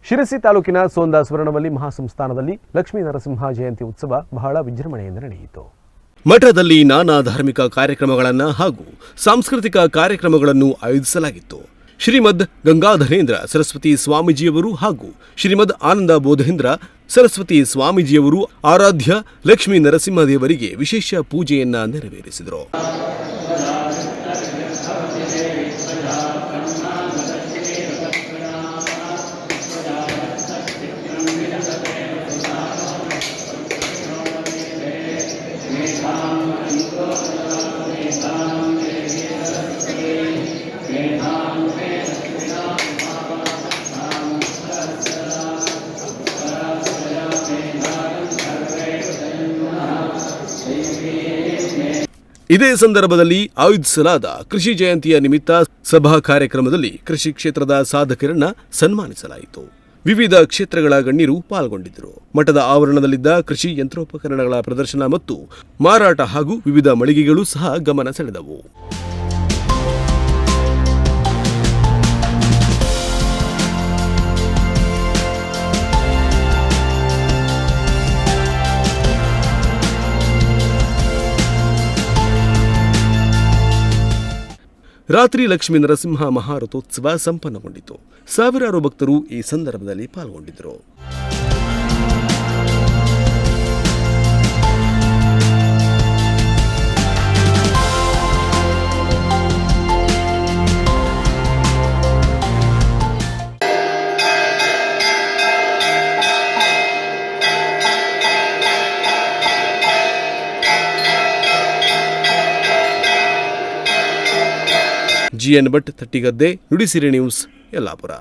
ಶಿರಸಿ ತಾಲೂಕಿನ ಸೋಂದಾ ಸ್ವರ್ಣವಲ್ಲಿ ಮಹಾಸಂಸ್ಥಾನದಲ್ಲಿ ಲಕ್ಷ್ಮೀ ನರಸಿಂಹ ಜಯಂತಿ ಉತ್ಸವ ಬಹಳ ವಿಜೃಂಭಣೆಯಿಂದ ನಡೆಯಿತು. ಮಠದಲ್ಲಿ ನಾನಾ ಧಾರ್ಮಿಕ ಕಾರ್ಯಕ್ರಮಗಳನ್ನು ಹಾಗೂ ಸಾಂಸ್ಕೃತಿಕ ಕಾರ್ಯಕ್ರಮಗಳನ್ನು ಆಯೋಜಿಸಲಾಗಿತ್ತು. ಶ್ರೀಮದ್ ಗಂಗಾಧರೇಂದ್ರ ಸರಸ್ವತಿ ಸ್ವಾಮೀಜಿಯವರು ಹಾಗೂ ಶ್ರೀಮದ್ ಆನಂದ ಬೋಧೇಂದ್ರ ಸರಸ್ವತಿ ಸ್ವಾಮೀಜಿಯವರು ಆರಾಧ್ಯ ಲಕ್ಷ್ಮೀ ನರಸಿಂಹದೇವರಿಗೆ ವಿಶೇಷ ಪೂಜೆಯನ್ನ ನೆರವೇರಿಸಿದರು. ಇದೇ ಸಂದರ್ಭದಲ್ಲಿ ಆಯೋಜಿಸಲಾದ ಕೃಷಿ ಜಯಂತಿಯ ನಿಮಿತ್ತ ಸಭಾ ಕಾರ್ಯಕ್ರಮದಲ್ಲಿ ಕೃಷಿ ಕ್ಷೇತ್ರದ ಸಾಧಕರನ್ನ ಸನ್ಮಾನಿಸಲಾಯಿತು. ವಿವಿಧ ಕ್ಷೇತ್ರಗಳ ಗಣ್ಯರು ಪಾಲ್ಗೊಂಡಿದ್ದರು. ಮಠದ ಆವರಣದಲ್ಲಿದ್ದ ಕೃಷಿ ಯಂತ್ರೋಪಕರಣಗಳ ಪ್ರದರ್ಶನ ಮತ್ತು ಮಾರಾಟ ಹಾಗೂ ವಿವಿಧ ಮಳಿಗೆಗಳು ಸಹ ಗಮನ ಸೆಳೆದವು. ರಾತ್ರಿ ಲಕ್ಷ್ಮೀ ನರಸಿಂಹ ಮಹಾರಥೋತ್ಸವ ಸಂಪನ್ನಗೊಂಡಿತು. ಸಾವಿರಾರು ಭಕ್ತರು ಈ ಸಂದರ್ಭದಲ್ಲಿ ಪಾಲ್ಗೊಂಡಿದ್ದರು. GN Bhat, Tattigadde, Nudisiri news, Yellapur.